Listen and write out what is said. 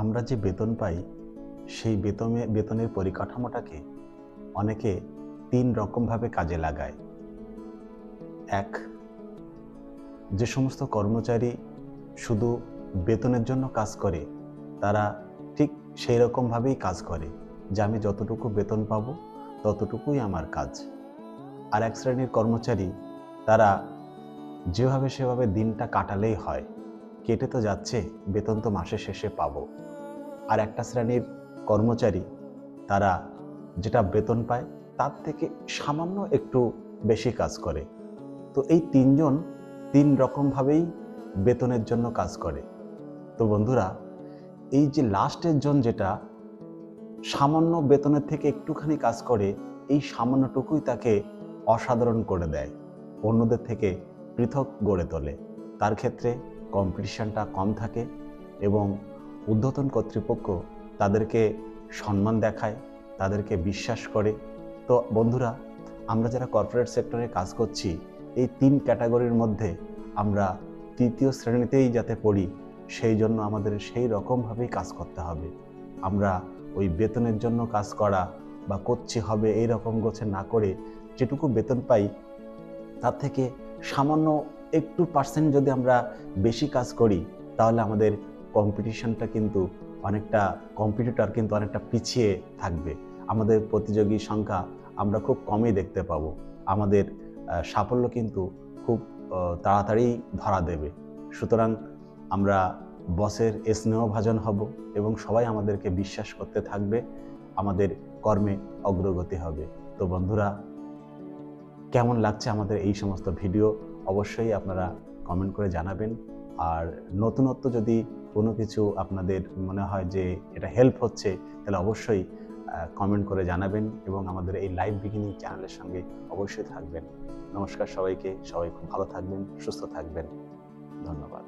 আমরা যে বেতন পাই সেই বেতনের পরিকাঠামোটাকে অনেকে ৩ রকমভাবে কাজে লাগায়। এক, যে সমস্ত কর্মচারী শুধু বেতনের জন্য কাজ করে তারা ঠিক সেই রকমভাবেই কাজ করে যে আমি যতটুকু বেতন পাবো ততটুকুই আমার কাজ। আর এক শ্রেণীর কর্মচারী তারা যেভাবে সেভাবে দিনটা কাটালেই হয়, কেটে তো যাচ্ছে, বেতন তো মাসের শেষে পাবো। আর একটা শ্রেণীর কর্মচারী তারা যেটা বেতন পায় তার থেকে সামান্য একটু বেশি কাজ করে। তো এই তিনজন ৩ রকমভাবেই বেতনের জন্য কাজ করে। তো বন্ধুরা, এই যে লাস্টের জন যেটা সামান্য বেতনের থেকে একটুখানি কাজ করে, এই সামান্যটুকুই তাকে অসাধারণ করে দেয়, অন্যদের থেকে পৃথক গড়ে তোলে। তার ক্ষেত্রে কম্পিটিশনটা কম থাকে এবং ঊর্ধ্বতন কর্তৃপক্ষ তাদেরকে সম্মান দেখায়, তাদেরকে বিশ্বাস করে। তো বন্ধুরা, আমরা যারা কর্পোরেট সেক্টরে কাজ করছি, এই ৩ ক্যাটাগরির মধ্যে আমরা ৩য় শ্রেণীতেই যাতে পড়ি, সেই জন্য আমাদের সেই রকমভাবেই কাজ করতে হবে। আমরা ওই বেতনের জন্য কাজ করা বা করছি হবে এই রকম গোছে না করে, যেটুকু বেতন পাই তার থেকে সামান্য একটু পার্সেন্ট যদি আমরা বেশি কাজ করি, তাহলে আমাদের কম্পিটিশনটা কিন্তু কম্পিটিটর কিন্তু অনেকটা পিছিয়ে থাকবে। আমাদের প্রতিযোগী সংখ্যা আমরা খুব কমই দেখতে পাবো। আমাদের সাফল্য কিন্তু খুব তাড়াতাড়ি ধরা দেবে। সুতরাং আমরা বসের স্নেহভাজন হব এবং সবাই আমাদেরকে বিশ্বাস করতে থাকবে, আমাদের কর্মে অগ্রগতি হবে। তো বন্ধুরা, কেমন লাগছে আমাদের এই সমস্ত ভিডিও অবশ্যই আপনারা কমেন্ট করে জানাবেন। আর নতুনত্ব যদি কোনো কিছু আপনাদের মনে হয় যে এটা হেল্প হচ্ছে, তাহলে অবশ্যই কমেন্ট করে জানাবেন এবং আমাদের এই লাইভ বিগিনিং চ্যানেলের সঙ্গে অবশ্যই থাকবেন। নমস্কার সবাইকে, সবাই খুব ভালো থাকবেন, সুস্থ থাকবেন। ধন্যবাদ।